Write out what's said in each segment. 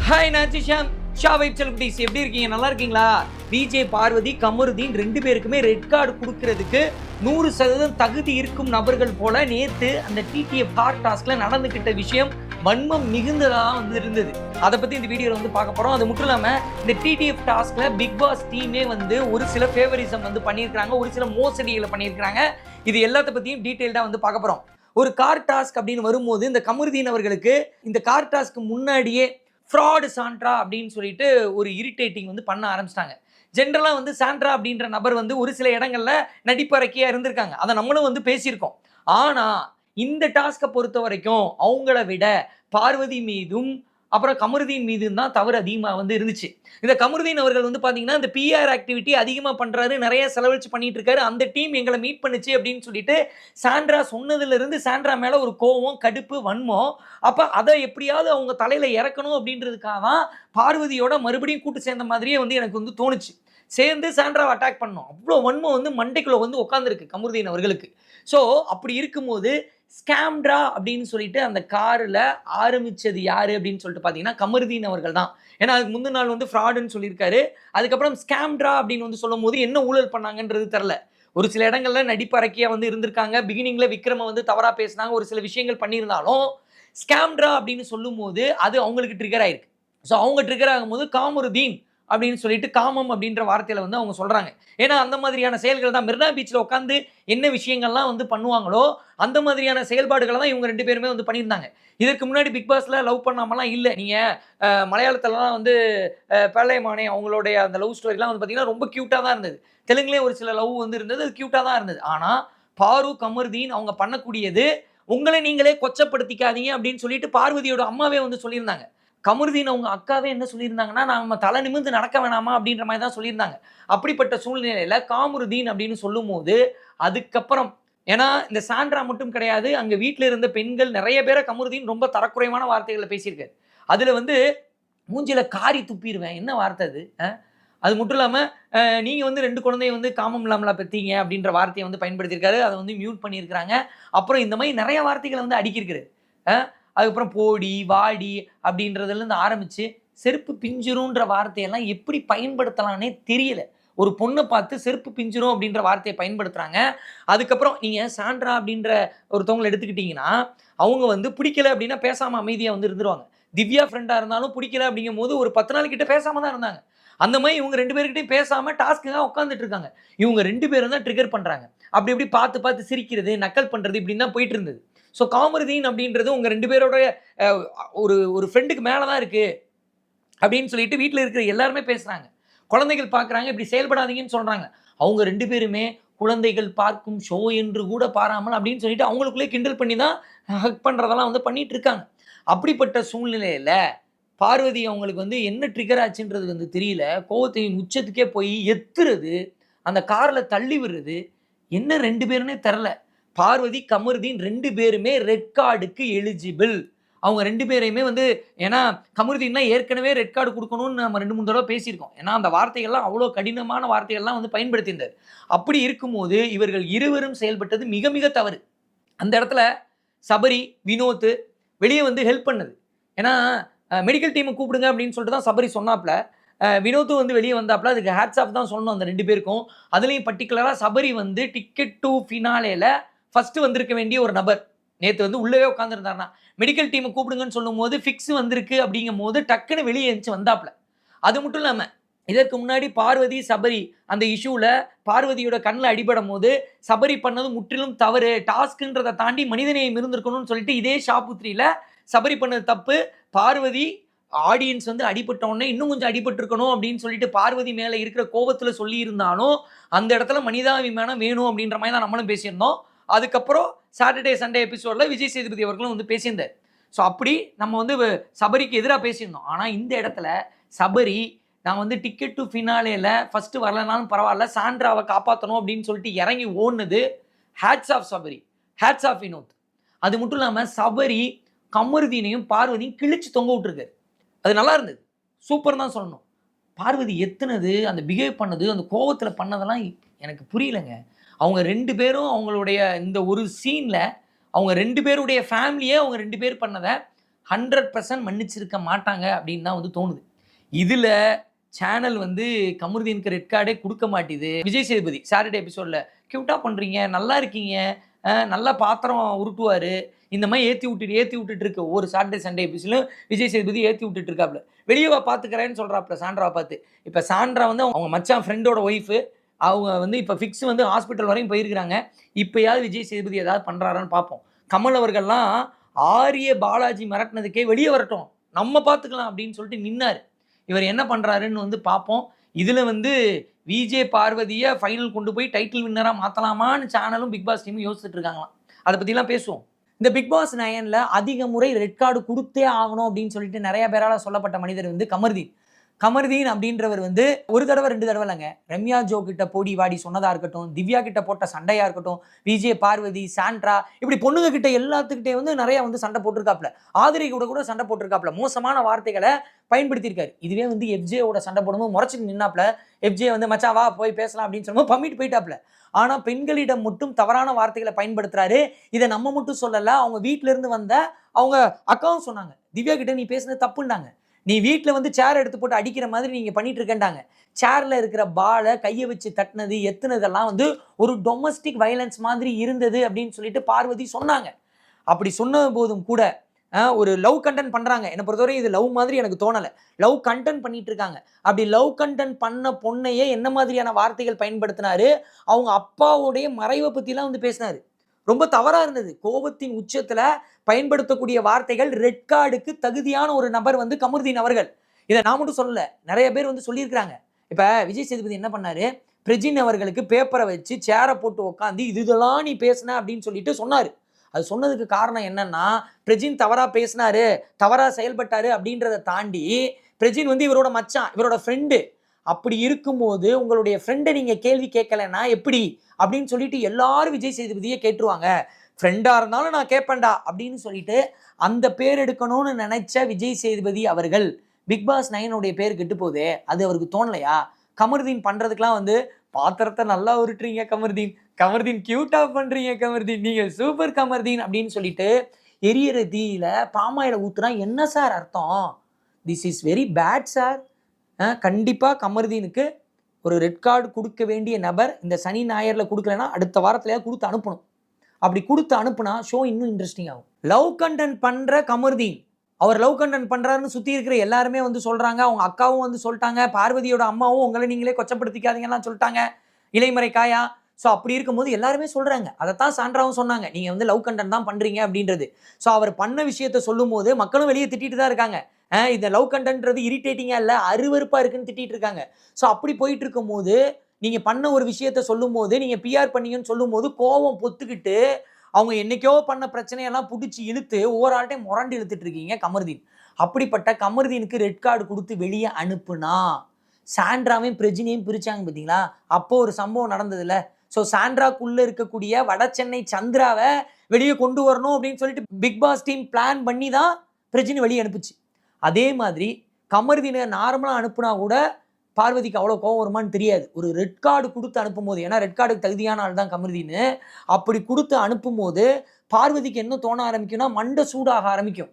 Hi நாச்சிஷாம் Shah vibe celebrities எப்படி இருக்கீங்க? நல்லா இருக்கீங்களா? விஜய், பார்வதி, கமருதீன் ரெண்டு பேருக்குமே ரெட் கார்டு கொடுக்கறதுக்கு 100% தகுதி இருக்கும் நபர்கள் போல நேத்து அந்த டிடிஎஃப் ஹார்ட் டாஸ்க்ல நடந்துகிட்ட விஷயம் வன்மம் மிகுந்ததாக வந்து இருந்தது. அதை பத்தி இந்த வீடியோல வந்து பார்க்க போறோம். அது மட்டும் இல்லாம இந்த டிடிஎஃப் டாஸ்க்ல பிக் பாஸ் டீமே வந்து ஒரு சில ஃபேவரிசம் வந்து பண்ணியிருக்காங்க, ஒரு சில மோசடிகளை பண்ணியிருக்காங்க. இது எல்லாத்த பத்தியும் டீட்டெயில்டா வந்து பார்க்க போறோம். ஒரு கார் டாஸ்க் அப்படின்னு வரும்போது இந்த கமருதீன் அவர்களுக்கு இந்த கார் டாஸ்க்கு முன்னாடியே ஃப்ராடு சாண்ட்ரா அப்படின்னு சொல்லிட்டு ஒரு இரிட்டேட்டிங் வந்து பண்ண ஆரம்பிச்சிட்டாங்க. ஜென்ரலாக வந்து சாண்ட்ரா அப்படின்ற நபர் வந்து ஒரு சில இடங்கள்ல நடிப்பறக்கையா இருந்திருக்காங்க. அதை நம்மளும் வந்து பேசியிருக்கோம். ஆனால் இந்த டாஸ்கை பொறுத்த வரைக்கும் அவங்கள விட பார்வதி மீதும் அப்புறம் கமருதீன் மீதும் தான் தவறு அதிகமாக வந்து இருந்துச்சு. இந்த கமருதீன் அவர்கள் வந்து பார்த்தீங்கன்னா இந்த பிஆர் ஆக்டிவிட்டி அதிகமாக பண்ணுறாரு, நிறைய செலவழிச்சு பண்ணிட்டு இருக்காரு. அந்த டீம் எங்களை மீட் பண்ணுச்சு அப்படின்னு சொல்லிட்டு சாண்ட்ரா சொன்னதுலேருந்து சாண்ட்ரா மேலே ஒரு கோவம், கடுப்பு, வன்மம். அப்போ அதை எப்படியாவது அவங்க தலையில் இறக்கணும் அப்படின்றதுக்காக தான் பார்வதியோட மறுபடியும் கூட்டு சேர்ந்த மாதிரியே வந்து எனக்கு வந்து தோணுச்சு. சேர்ந்து சாண்ட்ராவை அட்டாக் பண்ணோம். அவ்வளோ வன்மம் வந்து மண்டைக்குள்ளே வந்து உட்காந்துருக்கு கமருதீன் அவர்களுக்கு. ஸோ அப்படி இருக்கும்போது ஸ்கேம்ட்ரா அப்படின்னு சொல்லிட்டு அந்த காரில் ஆரம்பித்தது யார் அப்படின்னு சொல்லிட்டு பார்த்தீங்கன்னா கமருதீன் அவர்கள் தான். ஏன்னா அதுக்கு முந்தின நாள் வந்து ஃப்ராடுன்னு சொல்லியிருக்காரு. அதுக்கப்புறம் ஸ்கேம்ட்ரா அப்படின்னு வந்து சொல்லும் போது என்ன ஊழல் பண்ணாங்கன்றது தெரில. ஒரு சில இடங்கள்ல நடிப்பறக்கையாக வந்து இருந்திருக்காங்க. பிகினிங்கில் விக்ரம வந்து தவறாக பேசினாங்க, ஒரு சில விஷயங்கள் பண்ணியிருந்தாலும் ஸ்கேம்ட்ரா அப்படின்னு சொல்லும் போது அது அவங்களுக்கு ட்ரிகர் ஆயிருக்கு. ஸோ அவங்க ட்ரிகர் ஆகும்போது காமருதீன் அப்படின்னு சொல்லிட்டு காமம் அப்படின்ற வார்த்தையில வந்து அவங்க சொல்றாங்க. ஏன்னா அந்த மாதிரியான செயல்கள் தான் மெரினா பீச்சில் உட்காந்து என்ன விஷயங்கள்லாம் வந்து பண்ணுவாங்களோ அந்த மாதிரியான செயல்பாடுகளை தான் இவங்க ரெண்டு பேருமே வந்து பண்ணியிருந்தாங்க. இதற்கு முன்னாடி பிக் பாஸ்ல லவ் பண்ணாமலாம் இல்லை. நீங்க மலையாளத்துலலாம் வந்து பேலைமானே அவங்களுடைய அந்த லவ் ஸ்டோரிலாம் வந்து பார்த்தீங்கன்னா ரொம்ப கியூட்டாக தான் இருந்தது. தெலுங்குலேயே ஒரு சில லவ் வந்து இருந்தது, அது கியூட்டாக தான் இருந்தது. ஆனால் பாரு, கமருதீன் அவங்க பண்ணக்கூடியது உங்களை நீங்களே கொச்சப்படுத்திக்காதீங்க அப்படின்னு சொல்லிட்டு பார்வதியோட அம்மாவே வந்து சொல்லியிருந்தாங்க. கமருதீன் அவங்க அக்காவே என்ன சொல்லியிருந்தாங்கன்னா, நம்ம தலை நிமிர்ந்து நடக்க வேணாமா அப்படின்ற மாதிரி தான் சொல்லியிருந்தாங்க. அப்படிப்பட்ட சூழ்நிலையில காமருதீன் அப்படின்னு சொல்லும்போது அதுக்கப்புறம் ஏன்னா இந்த சாண்ட்ரா மட்டும் கிடையாது, அங்கே வீட்டில் இருந்த பெண்கள் நிறைய பேரை கமருதீன் ரொம்ப தரக்குறைவான வார்த்தைகளை பேசியிருக்காரு. அதில் வந்து மூஞ்சில காரி துப்பிடுவேன், என்ன வார்த்தை அது? அது மட்டும் இல்லாமல் நீங்கள் வந்து 2 குழந்தைய வந்து காமம் இல்லாமலா பெற்றீங்க அப்படின்ற வார்த்தையை வந்து பயன்படுத்தியிருக்காரு. அதை வந்து மியூட் பண்ணியிருக்கிறாங்க. அப்புறம் இந்த மாதிரி நிறைய வார்த்தைகளை வந்து அடிக்கிருக்காரு. அதுக்கப்புறம் போடி, வாடி அப்படின்றதுலேருந்து ஆரம்பித்து செருப்பு பிஞ்சிரும்ன்ற வார்த்தையெல்லாம் எப்படி பயன்படுத்தலான்னே தெரியல. ஒரு பொண்ணை பார்த்து செருப்பு பிஞ்சிரும் அப்படின்ற வார்த்தையை பயன்படுத்துகிறாங்க. அதுக்கப்புறம் நீங்கள் சாண்ட்ரா அப்படின்ற ஒருத்தவங்களை எடுத்துக்கிட்டிங்கன்னா அவங்க வந்து பிடிக்கல அப்படின்னா பேசாமல் அமைதியாக வந்து இருந்துருவாங்க. திவ்யா ஃப்ரெண்டாக இருந்தாலும் பிடிக்கல அப்படிங்கும் போது ஒரு 10 நாள் கிட்ட பேசாமல் தான் இருந்தாங்க. அந்த மாதிரி இவங்க 2 பேர்கிட்டையும் பேசாமல் டாஸ்க்குக்காக உட்காந்துட்டு இருக்காங்க. இவங்க 2 பேரும் தான் ட்ரிகர் பண்ணுறாங்க. அப்படி இப்படி பார்த்து பார்த்து சிரிக்கிறது, நக்கல் பண்ணுறது இப்படின்னு தான் போயிட்டு இருந்தது. ஸோ காமருதீன் அப்படின்றது உங்கள் 2 பேரோட ஒரு ஃப்ரெண்டுக்கு மேலே தான் இருக்குது அப்படின்னு சொல்லிட்டு வீட்டில் இருக்கிற எல்லாருமே பேசுகிறாங்க. குழந்தைகள் பார்க்குறாங்க, இப்படி செயல்படாதீங்கன்னு சொல்கிறாங்க. அவங்க 2 பேருமே குழந்தைகள் பார்க்கும் ஷோ என்று கூட பாராமல் அப்படின்னு சொல்லிட்டு அவங்களுக்குள்ளே கிண்டல் பண்ணி தான் ஹக் பண்ணுறதெல்லாம் வந்து பண்ணிட்டு இருக்காங்க. அப்படிப்பட்ட சூழ்நிலையில் பார்வதி அவங்களுக்கு வந்து என்ன ட்ரிகர் ஆச்சுன்றது வந்து தெரியல. கோவத்தின் உச்சத்துக்கே போய் எத்துறது, அந்த காரில் தள்ளி விடுறது, என்ன 2 பேருன்னே தெரில. பார்வதி, கமருதீன் 2 பேருமே ரெட் கார்டுக்கு எலிஜிபிள். அவங்க 2 பேரையுமே வந்து ஏன்னா கமருதீன்னா ஏற்கனவே ரெட் கார்டு கொடுக்கணும்னு நம்ம 2-3 தடவை பேசியிருக்கோம். ஏன்னா அந்த வார்த்தைகள்லாம் அவ்வளோ கடினமான வார்த்தைகள்லாம் வந்து பயன்படுத்தியிருந்தார். அப்படி இருக்கும்போது இவர்கள் இருவரும் செயல்பட்டது மிக மிக தவறு. அந்த இடத்துல சபரி, வினோத் வெளியே வந்து ஹெல்ப் பண்ணது. ஏன்னா மெடிக்கல் டீமை கூப்பிடுங்க அப்படின்னு சொல்லிட்டு தான் சபரி சொன்னாப்ல. வினோத்தும் வந்து வெளியே வந்தாப்புல. அதுக்கு ஹேட்ஸ் ஆஃப் தான் சொல்லணும் அந்த 2 பேருக்கும். அதுலேயும் பர்டிகுலராக சபரி வந்து டிக்கெட் டு ஃபினாலேல ஃபஸ்ட்டு வந்திருக்க வேண்டிய ஒரு நபர். நேற்று வந்து உள்ளவே உட்காந்துருந்தாருன்னா மெடிக்கல் டீமை கூப்பிடுங்கன்னு சொல்லும் போது ஃபிக்ஸ் வந்திருக்கு அப்படிங்கும் போது டக்குன்னு வெளியே எழுந்துச்சு வந்தாப்புல. அது மட்டும் இல்லாமல் இதற்கு முன்னாடி பார்வதி, சபரி அந்த இஷ்யூவில் பார்வதியோட கண்ணில் அடிபடும் போது சபரி பண்ணது முற்றிலும் தவறு, டாஸ்க்குன்றதை தாண்டி மனிதநேயம் இருந்திருக்கணும்னு சொல்லிட்டு இதே ஷாபுத்ரியில் சபரி பண்ணது தப்பு, பார்வதி ஆடியன்ஸ் வந்து அடிபட்டோடனே இன்னும் கொஞ்சம் அடிபட்டிருக்கணும் அப்படின்னு சொல்லிட்டு பார்வதி மேலே இருக்கிற கோபத்தில் சொல்லியிருந்தாலும் அந்த இடத்துல மனிதாபிமானம் வேணும் அப்படின்ற மாதிரி தான் நம்மளும் பேசியிருந்தோம். அதுக்கப்புறம் சாட்டர்டே சண்டே எபிசோடில் விஜய் சேதுபதி அவர்களும் வந்து பேசியிருந்தார். ஸோ அப்படி நம்ம வந்து சபரிக்கு எதிராக பேசியிருந்தோம். ஆனால் இந்த இடத்துல சபரி நான் வந்து டிக்கெட் டு ஃபினாலேல ஃபஸ்ட்டு வரலனாலும் பரவாயில்ல, சாண்ட்ராவை காப்பாற்றணும் அப்படின்னு சொல்லிட்டு இறங்கி ஓடுனது. Hats off Sabari, hats off Vinoth. அது மட்டும் இல்லாமல் சபரி கமருதீனையும் பார்வதியும் கிழிச்சு தொங்க விட்டுருக்காரு. அது நல்லா இருந்தது, சூப்பர் தான் சொல்லணும். பார்வதி எத்துனது, அந்த பிஹேவ் பண்ணது, அந்த கோவத்தில் பண்ணதெல்லாம் எனக்கு புரியலைங்க. அவங்க 2 பேரும் அவங்களுடைய இந்த ஒரு சீனில் அவங்க 2 பேருடைய ஃபேமிலியே அவங்க 2 பேர் பண்ணதை 100% மன்னிச்சிருக்க மாட்டாங்க அப்படின்னு தான் வந்து தோணுது. இதில் சேனல் வந்து கமருதீனுக்கு ரெட் கார்டே கொடுக்க மாட்டேது. விஜய் சேதுபதி சாட்டர்டே எபிசோடில் க்யூட்டாக பண்ணுறீங்க, நல்லா இருக்கீங்க, நல்லா பாத்திரம் உருட்டுவார், இந்த மாதிரி ஏற்றி விட்டுட்டு இருக்கு. ஒரு சாட்டர்டே சண்டே எபிசோட்லையும் விஜய் சேதுபதி ஏற்றி விட்டுட்டு இருக்காப்புல. வெளியே பார்த்துக்கிறேன்னு சொல்கிறாப்புல சாண்ட்ராவை பார்த்து. இப்போ சாண்ட்ரா வந்து அவங்க மச்சான் ஃப்ரெண்டோட ஒய்ஃபு, அவங்க வந்து இப்போ ஃபிக்ஸ் வந்து ஹாஸ்பிட்டல் வரையும் போயிருக்கிறாங்க. இப்போயாவது விஜய் சேதுபதி ஏதாவது பண்ணுறாரான்னு பார்ப்போம். கமல் அவர்கள்லாம் ஆரிய பாலாஜி மிரட்டினதுக்கே வெளியே வரட்டும், நம்ம பார்த்துக்கலாம் அப்படின்னு சொல்லிட்டு நின்னார். இவர் என்ன பண்ணுறாருன்னு வந்து பார்ப்போம். இதில் வந்து விஜே பார்வதியை ஃபைனல் கொண்டு போய் டைட்டில் வின்னராக மாற்றலாமான்னு சேனலும் பிக் பாஸ் டீமும் யோசிச்சுட்டு இருக்காங்களாம். அதை பற்றிலாம் பேசுவோம். இந்த பிக் பாஸ் 9ல் அதிக முறை ரெட் கார்டு கொடுத்தே ஆகணும் அப்படின்னு சொல்லிட்டு நிறைய பேரால் சொல்லப்பட்ட மனிதர் வந்து கமருதீன் அப்படின்றவர் வந்து ஒரு தடவை 2 தடவை இல்லைங்க. ரம்யா ஜோ கிட்ட போடி வாடி சொன்னதா இருக்கட்டும், திவ்யா கிட்ட போட்ட சண்டையா இருக்கட்டும், விஜய் பார்வதி, சாண்ட்ரா, இப்படி பொண்ணுங்க கிட்ட எல்லாத்துக்கிட்டே வந்து நிறைய வந்து சண்டை போட்டிருக்காப்ல. ஆதிரை கூட சண்டை போட்டிருக்காப்ல. மோசமான வார்த்தைகளை பயன்படுத்தியிருக்காரு. இதுவே வந்து எஃப்ஜேவோட சண்டை போடும்போது முறைச்சிட்டு நின்னாப்ல. எஃப்ஜே வந்து மச்சான் வா போய் பேசலாம் அப்படின்னு சொல்லும்போது பம்மிட்டு போயிட்டாப்ல. ஆனா பெண்களிடம் மட்டும் தவறான வார்த்தைகளை பயன்படுத்துறாரு. இதை நம்ம மட்டும் சொல்லல, அவங்க வீட்டுல இருந்து வந்த அவங்க அக்காவும் சொன்னாங்க, திவ்யா கிட்ட நீ பேசுனது தப்புண்டாங்க. நீ வீட்டில் வந்து சேர் எடுத்து போட்டு அடிக்கிற மாதிரி நீங்கள் பண்ணிட்டு இருக்கேன்டாங்க. சேரில் இருக்கிற பாலை கையை வச்சு தட்டினது எத்துனதெல்லாம் வந்து ஒரு டொமஸ்டிக் வயலன்ஸ் மாதிரி இருந்தது அப்படின்னு சொல்லிட்டு பார்வதி சொன்னாங்க. அப்படி சொன்ன போதும் கூட ஒரு லவ் கண்டென்ட் பண்ணுறாங்க. என்னை பொறுத்தவரை இது லவ் மாதிரி எனக்கு தோணலை. லவ் கண்டென்ட் பண்ணிட்டு இருக்காங்க. அப்படி லவ் கண்டென்ட் பண்ண பொண்ணையே என்ன மாதிரியான வார்த்தைகள் பயன்படுத்தினாரு, அவங்க அப்பாவுடைய மறைவை பற்றிலாம் வந்து பேசினாரு. ரொம்ப தவறாக இருந்தது. கோபத்தின் உச்சத்தில் பயன்படுத்தக்கூடிய வார்த்தைகள். ரெட் கார்டுக்கு தகுதியான ஒரு நபர் வந்து கமருதீன் அவர்கள். இதை நான் மட்டும் சொல்லலை, நிறைய பேர் வந்து சொல்லியிருக்கிறாங்க. இப்போ விஜய் சேதுபதி என்ன பண்ணாரு, பிரஜின் அவர்களுக்கு பேப்பரை வச்சு சேரை போட்டு உட்காந்து இதெல்லாம் நீ பேசின அப்படின்னு சொல்லிட்டு சொன்னார். அது சொன்னதுக்கு காரணம் என்னன்னா, பிரஜின் தவறாக பேசினாரு, தவறாக செயல்பட்டாரு அப்படின்றத தாண்டி பிரஜின் வந்து இவரோட மச்சான், இவரோட ஃப்ரெண்டு. அப்படி இருக்கும்போது உங்களுடைய ஃப்ரெண்டை நீங்கள் கேள்வி கேட்கலன்னா எப்படி அப்படின்னு சொல்லிட்டு எல்லாரும் விஜய் சேதுபதியை கேட்டுருவாங்க. ஃப்ரெண்டாக இருந்தாலும் நான் கேட்பேன்டா அப்படின்னு சொல்லிட்டு அந்த பேர் எடுக்கணும்னு நினைச்ச விஜய் சேதுபதி அவர்கள் பிக் பாஸ் 9 பேர் கெட்டு போதே, அது அவருக்கு தோணலையா? கமருதீன் பண்ணுறதுக்கெலாம் வந்து பாத்திரத்தை நல்லா உருட்டுறீங்க கமருதீன் க்யூட்டாக பண்ணுறீங்க கமருதீன், நீங்கள் சூப்பர் கமருதீன் அப்படின்னு சொல்லிட்டு எரியற தீயில பாமாயில ஊத்துனா என்ன சார் அர்த்தம்? This is very bad sir. கண்டிப்பாக கமருதீனுக்கு ஒரு ரெட் கார்டு கொடுக்க வேண்டிய நபர் இந்த சனி ஞாயிறில் கொடுக்கலன்னா அடுத்த வாரத்திலேயே கொடுத்து அனுப்பணும். அப்படி கொடுத்து அனுப்புனா ஷோ இன்னும் இன்ட்ரெஸ்டிங் ஆகும். லவ் கண்டென்ட் பண்ணுற கமருதீன், அவர் லவ் கண்டென்ட் பண்ணுறாருன்னு சுற்றி இருக்கிற எல்லாருமே வந்து சொல்கிறாங்க. அவங்க அக்காவும் வந்து சொல்லிட்டாங்க, பார்வதியோட அம்மாவும் உங்களை நீங்களே கொச்சப்படுத்திக்காதீங்கலாம் சொல்லிட்டாங்க, இலைமறை காயா. ஸோ அப்படி இருக்கும்போது எல்லாருமே சொல்கிறாங்க. அதைத்தான் சாண்ட்ராவும் சொன்னாங்க, நீங்கள் வந்து லவ் கண்டென்ட் தான் பண்ணுறீங்க அப்படின்றது. ஸோ அவர் பண்ண விஷயத்த சொல்லும் போது மக்களும் வெளியே திட்டிட்டு தான் இருக்காங்க. இந்த லவ் கண்டென்ட்ன்றது இரிட்டேட்டிங்காக இல்லை, அருவருப்பாக இருக்குன்னு திட்டிட்டு இருக்காங்க. ஸோ அப்படி போயிட்டு இருக்கும் போது நீங்கள் பண்ண ஒரு விஷயத்த சொல்லும் போது, நீங்கள் பிஆர் பண்ணீங்கன்னு சொல்லும் போது கோவம் பொத்துக்கிட்டு அவங்க என்னைக்கோ பண்ண பிரச்சனையெல்லாம் பிடிச்சி இழுத்து ஒவ்வொரு ஆள்கிட்டையும் முரண்டு இழுத்துட்டு இருக்கீங்க கமருதீன். அப்படிப்பட்ட கமருதீனுக்கு ரெட் கார்டு கொடுத்து வெளியே அனுப்புனா சாண்ட்ராவையும் பிரஜினையும் பிரிச்சாங்க பார்த்தீங்களா? அப்போ ஒரு சம்பவம் நடந்ததுல. ஸோ சாண்ட்ராக்குள்ளே இருக்கக்கூடிய வட சென்னை சந்திராவை வெளியே கொண்டு வரணும் அப்படின்னு சொல்லிட்டு பிக் பாஸ் டீம் பிளான் பண்ணி தான் பிரஜினை வெளியே அனுப்புச்சு. அதே மாதிரி கமருதீனை நார்மலாக அனுப்புனா கூட பார்வதிக்கு அவ்வளோ கோவம் வருமானு தெரியாது. ஒரு ரெட் கார்டு கொடுத்து அனுப்பும் போது, ஏன்னா ரெட் கார்டுக்கு தகுதியான ஆள் தான் கமருதீன், அப்படி கொடுத்து அனுப்பும் போது பார்வதிக்கு என்ன தோண ஆரம்பிக்கும்னா மண்டை சூடாக ஆரம்பிக்கும்.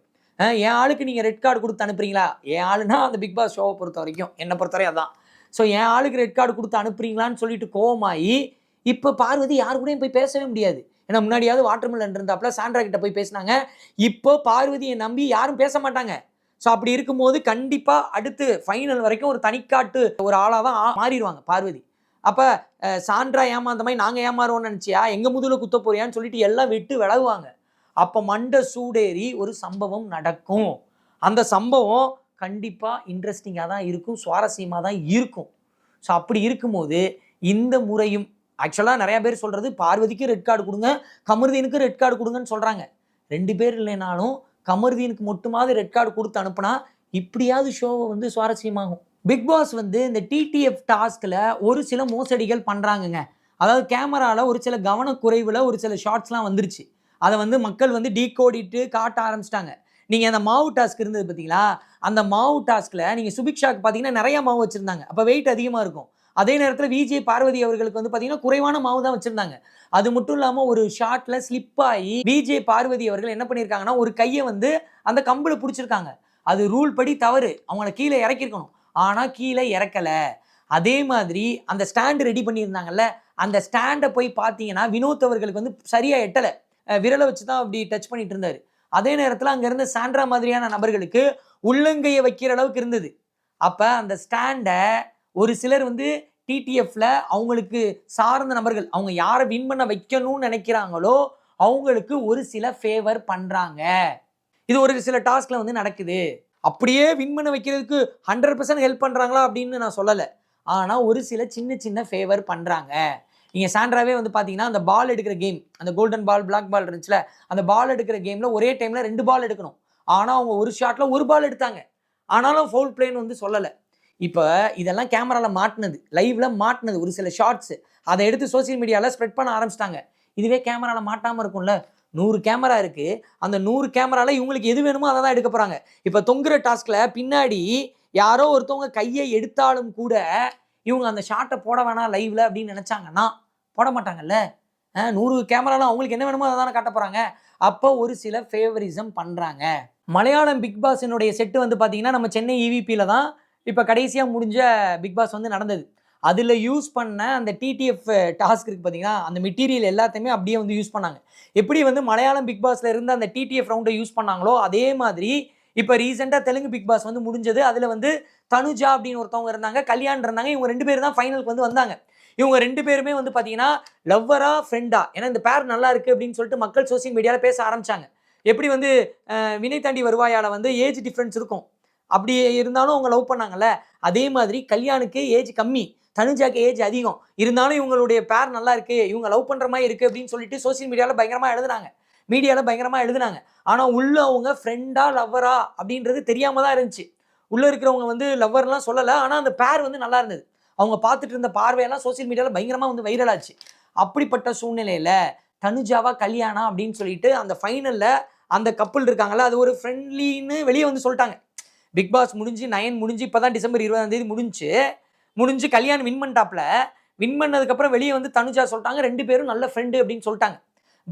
என் ஆளுக்கு நீங்கள் ரெட் கார்டு கொடுத்து அனுப்புறீங்களா? என் ஆளுனா அந்த பிக் பாஸ் ஷோவை பொறுத்த வரைக்கும், என்னை பொறுத்தவரை அதான். ஸோ என் ஆளுக்கு ரெட் கார்டு கொடுத்து அனுப்புறீங்களான்னு சொல்லிட்டு கோவமாகி இப்போ பார்வதி யாரு கூடயும் போய் பேசவே முடியாது. ஏன்னா முன்னாடியாவது வாட்டர்மெலன் இருந்தாப்புல சாண்ட்ரா கிட்ட போய் பேசினாங்க. இப்போ பார்வதியை நம்பி யாரும் பேச மாட்டாங்க. ஸோ அப்படி இருக்கும்போது கண்டிப்பாக அடுத்து ஃபைனல் வரைக்கும் ஒரு தனிக்காட்டு ஒரு ஆளாக தான் மாறிடுவாங்க பார்வதி. அப்போ சாண்ட்ரா ஏமாந்த மாதிரி நாங்கள் ஏமாறுவோம்னு நினச்சியா, எங்கள் முதுகில் குத்த போறியான்னு சொல்லிட்டு எல்லாம் விட்டு விலகுவாங்க. அப்போ மண்டை சூடேறி ஒரு சம்பவம் நடக்கும். அந்த சம்பவம் கண்டிப்பாக இன்ட்ரெஸ்டிங்காக தான் இருக்கும், சுவாரஸ்யமாக தான் இருக்கும். ஸோ அப்படி இருக்கும்போது இந்த முறையும் ஆக்சுவலாக நிறையா பேர் சொல்கிறது பார்வதிக்கு ரெட் கார்டு கொடுங்க, கமருதீனுக்கு ரெட் கார்டு கொடுங்கன்னு சொல்கிறாங்க. 2 பேர் இல்லைனாலும் கமருதீனுக்கு மட்டுமாவது ரெட் கார்டு கொடுத்து அனுப்புனா இப்படியாவது ஷோவை வந்து சுவாரஸ்யமாகும். பிக் பாஸ் வந்து இந்த டிடிஎஃப் டாஸ்கில் ஒரு சில மோசடிகள் பண்ணுறாங்கங்க. அதாவது கேமராவில் ஒரு சில கவனக்குறைவில் ஒரு சில ஷார்ட்ஸ்லாம் வந்துருச்சு. அதை வந்து மக்கள் வந்து டீகோடிட்டு காட்ட ஆரம்பிச்சிட்டாங்க. நீங்கள் அந்த மாவு டாஸ்க் இருந்தது பார்த்தீங்களா? அந்த மாவு டாஸ்கில் நீங்கள் சுபிக்ஷாவுக்கு பார்த்தீங்கன்னா நிறையா மாவு வச்சுருந்தாங்க. அப்போ வெயிட் அதிகமாக இருக்கும். அதே நேரத்தில் விஜய் பார்வதி அவர்களுக்கு வந்து பார்த்தீங்கன்னா குறைவான மாவு தான் வச்சிருந்தாங்க. அது மட்டும் இல்லாமல் ஒரு ஷாட்ல ஸ்லிப் ஆகி விஜய் பார்வதி அவர்கள் என்ன பண்ணியிருக்காங்கன்னா ஒரு கையை வந்து அந்த கம்புல பிடிச்சிருக்காங்க. அது ரூல் படி தவறு, அவங்கள கீழே இறக்கிருக்கணும். ஆனால் கீழே இறக்கலை. அதே மாதிரி அந்த ஸ்டாண்டு ரெடி பண்ணியிருந்தாங்கல்ல, அந்த ஸ்டாண்டை போய் பார்த்தீங்கன்னா வினோத் அவர்களுக்கு வந்து சரியாக எட்டலை. விரலை வச்சு தான் அப்படி டச் பண்ணிட்டு இருந்தாரு. அதே நேரத்தில் அங்கே இருந்த சாண்ட்ரா மாதிரியான நபர்களுக்கு உள்ளங்கையை வைக்கிற அளவுக்கு இருந்தது. அப்போ அந்த ஸ்டாண்டை ஒரு சிலர் வந்து டிடிஎஃப்ல அவங்களுக்கு சார்ந்த நபர்கள் அவங்க யாரை வின் பண்ண வைக்கணும்னு நினைக்கிறாங்களோ அவங்களுக்கு ஒரு சில ஃபேவர் பண்ணுறாங்க. இது ஒரு சில டாஸ்க்ல வந்து நடக்குது. அப்படியே வின் பண்ண வைக்கிறதுக்கு 100% ஹெல்ப் பண்ணுறாங்களா அப்படின்னு நான் சொல்லலை. ஆனால் ஒரு சில சின்ன சின்ன ஃபேவர் பண்ணுறாங்க. நீங்கள் சாண்ட்ராவே வந்து பார்த்தீங்கன்னா அந்த பால் எடுக்கிற கேம், அந்த கோல்டன் பால் பிளாக் பால் இருந்துச்சுல, அந்த பால் எடுக்கிற கேமில் ஒரே டைமில் 2 பால் எடுக்கணும். ஆனால் அவங்க ஒரு ஷாட்டில் 1 பால் எடுத்தாங்க. ஆனாலும் ஃபவுல் பிளேன்னு வந்து சொல்லலை. இப்போ இதெல்லாம் கேமராவில் மாட்டினது, லைவில் மாட்டினது ஒரு சில ஷார்ட்ஸு. அதை எடுத்து சோசியல் மீடியாவில் ஸ்ப்ரெட் பண்ண ஆரம்பிச்சிட்டாங்க. இதுவே கேமராவில் மாட்டாமல் இருக்கும்ல. 100 கேமரா இருக்குது. அந்த 100 கேமராவில் இவங்களுக்கு எது வேணுமோ அதை தான் எடுக்க போகிறாங்க. இப்போ தொங்குற டாஸ்கில் பின்னாடி யாரோ ஒருத்தவங்க கையை எடுத்தாலும் கூட இவங்க அந்த ஷாட்டை போட வேணாம் லைவ்ல அப்படின்னு நினைச்சாங்கன்னா போட மாட்டாங்கல்ல. 100 கேமராலாம் அவங்களுக்கு என்ன வேணுமோ அதை தானே காட்ட போறாங்க. அப்போ ஒரு சில ஃபேவரிசம் பண்றாங்க. மலையாளம் பிக் பாஸினுடைய செட்டு வந்து பார்த்தீங்கன்னா நம்ம சென்னை இவிபியில தான் இப்போ கடைசியாக முடிஞ்ச பிக் பாஸ் வந்து நடந்தது. அதில் யூஸ் பண்ண அந்த டிடிஎஃப் டாஸ்க் இருக்குது பார்த்தீங்கன்னா, அந்த மெட்டீரியல் எல்லாத்தையுமே அப்படியே வந்து யூஸ் பண்ணாங்க. எப்படி வந்து மலையாளம் பிக் பாஸில் இருந்து அந்த டிடிஎஃப் ரவுண்டை யூஸ் பண்ணாங்களோ அதே மாதிரி இப்போ ரீசெண்டாக தெலுங்கு பிக் பாஸ் வந்து முடிஞ்சது. அதில் வந்து தனுஜா அப்படின்னு ஒருத்தவங்க இருந்தாங்க, கல்யாண் இருந்தாங்க. இவங்க 2 பேர் தான் ஃபைனலுக்கு வந்து வந்தாங்க. இவங்க 2 பேருமே வந்து பார்த்தீங்கன்னா லவ்வரா ஃப்ரெண்டா, ஏன்னா இந்த பேர் நல்லா இருக்குது அப்படின்னு சொல்லிட்டு மக்கள் சோசியல் மீடியாவில் பேச ஆரம்பிச்சாங்க. எப்படி வந்து வினை தாண்டி வருவாயால் வந்து ஏஜ் டிஃப்ரென்ஸ் இருக்கும், அப்படி இருந்தாலும் அவங்க லவ் பண்ணாங்கல்ல, அதே மாதிரி கல்யாணுக்கு ஏஜ் கம்மி, தனுஜாக்கு ஏஜ் அதிகம், இருந்தாலும் இவங்களுடைய பேர் நல்லா இருக்கு, இவங்க லவ் பண்ணுற மாதிரி இருக்குது அப்படின்னு சொல்லிட்டு சோசியல் மீடியாவில் பயங்கரமாக எழுதுனாங்க, மீடியாவில் பயங்கரமாக எழுதுனாங்க. ஆனால் உள்ள அவங்க ஃப்ரெண்டா லவ்வரா அப்படின்றது தெரியாமல் தான் இருந்துச்சு. உள்ளே இருக்கிறவங்க வந்து லவ்வர்லாம் சொல்லலை, ஆனால் அந்த பேர் வந்து நல்லா இருந்தது. அவங்க பார்த்துட்டு இருந்த பார்வையெல்லாம் சோசியல் மீடியாவில் பயங்கரமாக வந்து வைரல் ஆச்சு. அப்படிப்பட்ட சூழ்நிலையில் தனுஜாவா கல்யாணா அப்படின்னு சொல்லிட்டு அந்த ஃபைனலில் அந்த கப்புள் இருக்காங்கல்ல, அது ஒரு ஃப்ரெண்ட்லின்னு வெளியே வந்து சொல்லிட்டாங்க. பிக் பாஸ் முடிஞ்சு 9 முடிஞ்சு இப்போ தான் டிசம்பர் 20ஆம் தேதி முடிஞ்சு கல்யாணம் வின் பண்ணிட்டாப்ல. வின் பண்ணதுக்கப்புறம் வெளியே வந்து தனுஜா சொல்லிட்டாங்க 2 பேரும் நல்ல ஃப்ரெண்டு அப்படின்னு சொல்லிட்டாங்க.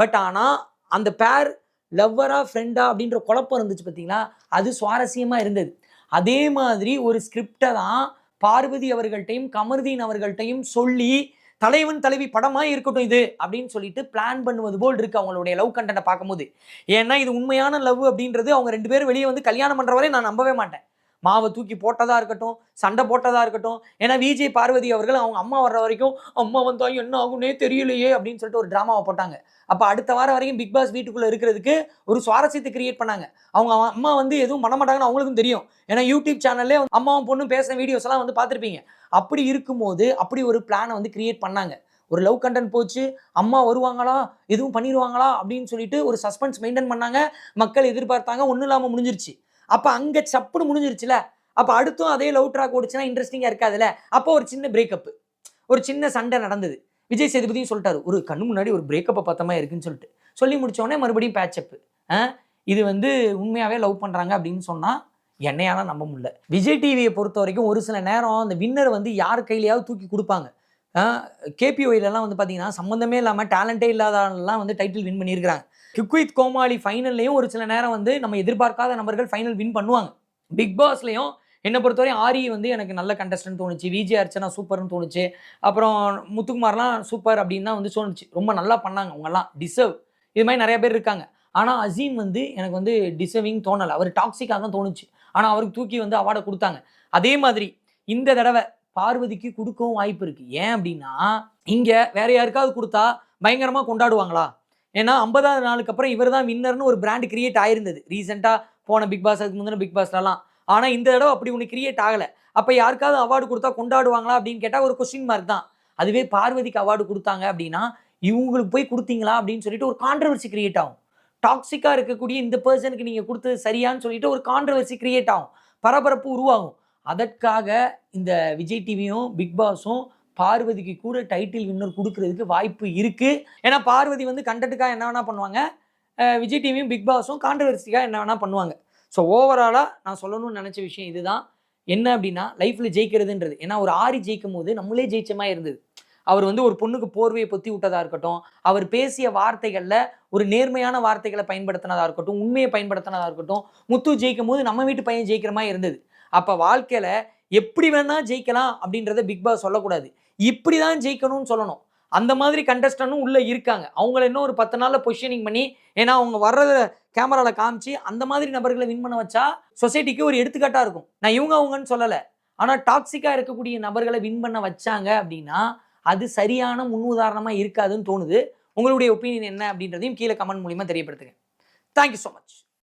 பட் ஆனால் அந்த பேர் லவ்வரா ஃப்ரெண்டா அப்படின்ற குழப்பம் இருந்துச்சு பார்த்தீங்களா, அது சுவாரஸ்யமாக இருந்தது. அதே மாதிரி ஒரு ஸ்கிரிப்டை தான் பார்வதி அவர்கள்ட்டையும் கமர்தீன் அவர்கள்ட்டையும் சொல்லி தலைவன் தலைவி படமாக இருக்கட்டும் இது அப்படின்னு சொல்லிட்டு பிளான் பண்ணுவது போல் இருக்கு அவங்களுடைய லவ் கண்டென்ட்டை பார்க்கும்போது. ஏன்னா இது உண்மையான லவ் அப்படின்றது அவங்க 2 பேரும் வெளியே வந்து கல்யாணம் பண்ணுற வரை நான் நம்பவே மாட்டேன். மாவை தூக்கி போட்டதா இருக்கட்டும், சண்டை போட்டதா இருக்கட்டும். ஏன்னா விஜய் பார்வதி அவர்கள் அவங்க அம்மா வர்ற வரைக்கும் அம்மா வந்தா என்ன ஆகும்னே தெரியலையே அப்படின்னு சொல்லிட்டு ஒரு டிராமாவை போட்டாங்க. அப்போ அடுத்த வாரம் வரைக்கும் பிக் பாஸ் வீட்டுக்குள்ளே இருக்கிறதுக்கு ஒரு சுவாரஸ்யத்தை கிரியேட் பண்ணாங்க. அவங்க அம்மா வந்து எதுவும் பண்ண மாட்டாங்கன்னு அவங்களுக்கும் தெரியும். ஏன்னா யூடியூப் சேனல்லே அம்மாவும் பொண்ணும் பேசுகிற வீடியோஸ் எல்லாம் வந்து பார்த்துருப்பீங்க. அப்படி இருக்கும்போது அப்படி ஒரு பிளானை வந்து கிரியேட் பண்ணாங்க. ஒரு லவ் கண்டென்ட் போச்சு, அம்மா வருவாங்களா, எதுவும் பண்ணிடுவாங்களா அப்படின்னு சொல்லிட்டு ஒரு சஸ்பென்ஸ் மெயின்டைன் பண்ணாங்க. மக்கள் எதிர்பார்த்தாங்க, ஒன்றும் இல்லாமல் முடிஞ்சிருச்சு. அப்போ அங்கே சப்புன்னு முடிஞ்சிருச்சுல, அப்போ அடுத்தும் அதே லவ் ட்ராக் ஓடிச்சுன்னா இன்ட்ரெஸ்டிங்காக இருக்காதுல்ல. அப்போ ஒரு சின்ன பிரேக்கப், ஒரு சின்ன சண்டை நடந்தது. விஜய் சேதுபதியும் சொல்லிட்டாரு, ஒரு கண்ணு முன்னாடி ஒரு பிரேக்கப்பை பார்த்தமா இருக்குன்னு சொல்லிட்டு சொல்லி முடிச்சோடனே மறுபடியும் பேட்சப்பு. இது வந்து உண்மையாகவே லவ் பண்ணுறாங்க அப்படின்னு சொன்னால் என்னையால நம்ப முடியல. விஜய் டிவியை பொறுத்த வரைக்கும் ஒரு சில நேரம் அந்த வின்னர் வந்து யார் கையிலையாவது தூக்கி கொடுப்பாங்க. கேபிஒய்லாம் வந்து பார்த்தீங்கன்னா சம்மந்தமே இல்லாமல் டேலண்டே இல்லாதவங்கலாம் வந்து டைட்டில் வின் பண்ணியிருக்கிறாங்க. குக் வித் கோமாளி ஃபைனல்லையும் ஒரு சில நேரம் வந்து நம்ம எதிர்பார்க்காத நபர்கள் ஃபைனல் வின் பண்ணுவாங்க. பிக் பாஸ்லையும் என்னை பொறுத்தவரை ஆரி வந்து எனக்கு நல்ல கண்டஸ்டன்ட் தோணுச்சு, விஜய் அர்ச்சனா சூப்பர்னு தோணுச்சு, அப்புறம் முத்துக்குமார்லாம் சூப்பர் அப்படின்னு தான் வந்து தோணுச்சு. ரொம்ப நல்லா பண்ணாங்க, அவங்கெல்லாம் டிசர்வ். இது மாதிரி நிறைய பேர் இருக்காங்க. ஆனால் அசீம் வந்து எனக்கு வந்து டிசர்விங் தோணலை, அவர் டாக்ஸிக்காக தான் தோணுச்சு. ஆனால் அவருக்கு தூக்கி வந்து அவார்டை கொடுத்தாங்க. அதே மாதிரி இந்த தடவை பார்வதிக்கு கொடுக்கவும் வாய்ப்பு இருக்குது. ஏன் அப்படின்னா இங்கே வேற யாருக்காவது கொடுத்தா பயங்கரமாக கொண்டாடுவாங்களா? ஏன்னா 50ஆவது நாளுக்கு அப்புறம் இவர் தான் வின்னர்னு ஒரு பிராண்ட் கிரியேட் ஆயிருந்தது ரீசெண்டாக போன பிக் பாஸ், அதுக்கு முந்தின பிக் பாஸ்லாம். ஆனால் இந்த தடவை அப்படி ஒன்று கிரியேட் ஆகலை. அப்போ யாருக்காவது அவார்டு கொடுத்தா கொண்டாடுவாங்களா அப்படின்னு கேட்டால் ஒரு கொஸ்டின் மார்க் தான். அதுவே பார்வதிக்கு அவார்டு கொடுத்தாங்க அப்படின்னா இவங்களுக்கு போய் கொடுத்தீங்களா அப்படின்னு சொல்லிட்டு ஒரு கான்ட்ரவர்சி கிரியேட் ஆகும். டாக்ஸிக்காக இருக்கக்கூடிய இந்த பர்சனுக்கு நீங்கள் கொடுத்தது சரியான்னு சொல்லிட்டு ஒரு கான்ட்ரவர்சி கிரியேட் ஆகும், பரபரப்பு உருவாகும். அதற்காக இந்த விஜய் டிவியும் பிக் பாஸும் பார்வதிக்கு கூட டைட்டில் வின்னர் கொடுக்கறதுக்கு வாய்ப்பு இருக்குது. ஏன்னா பார்வதி வந்து கண்டென்ட்டுக்காக என்ன வேணால் பண்ணுவாங்க, விஜய் டிவியும் பிக் பாஸும் கான்ட்ரவர்சிக்காக என்ன வேணால் பண்ணுவாங்க. ஸோ ஓவராலாக நான் சொல்லணும்னு நினச்ச விஷயம் இதுதான். என்ன அப்படின்னா லைஃப்ல ஜெயிக்கிறதுன்றது. ஏன்னா ஒரு ஆரி ஜெயிக்கும் போது நம்மளே ஜெயிச்ச மாதிரி இருந்தது. அவர் வந்து ஒரு பொண்ணுக்கு போர்வையை பொத்தி விட்டதா இருக்கட்டும், அவர் பேசிய வார்த்தைகள்ல ஒரு நேர்மையான வார்த்தைகளை பயன்படுத்தினதா இருக்கட்டும், உண்மையை பயன்படுத்தினதா இருக்கட்டும், முத்து ஜெயிக்கும் போது நம்ம வீட்டு பையன் ஜெயிக்கிற மாதிரி இருந்தது. அப்ப வாழ்க்கையில எப்படி வேணா ஜெயிக்கலாம் அப்படின்றத பிக் பாஸ் சொல்லக்கூடாது. இப்படிதான் ஜெயிக்கணும்னு சொல்லணும். அந்த மாதிரி கண்டஸ்டன்ட்டும் உள்ள இருக்காங்க. அவங்கள இன்னும் ஒரு 10 நாள்ல பொசிஷனிங் பண்ணி, ஏன்னா அவங்க வர்றத கேமரால காமிச்சு அந்த மாதிரி நபர்களை வின் பண்ண வச்சா சொசைட்டிக்கு ஒரு எடுத்துக்காட்டா இருக்கும். நான் இவங்க அவங்கன்னு சொல்லல. ஆனா டாக்ஸிக்கா இருக்கக்கூடிய நபர்களை வின் பண்ண வச்சாங்க அப்படின்னா அது சரியான முன்னுதாரணமா இருக்காதுன்னு தோணுது. உங்களுடைய ஒப்பீனியன் என்ன அப்படின்றதையும் கீழே கமெண்ட் மூலியமா தெரியப்படுத்துங்க. Thank you so much.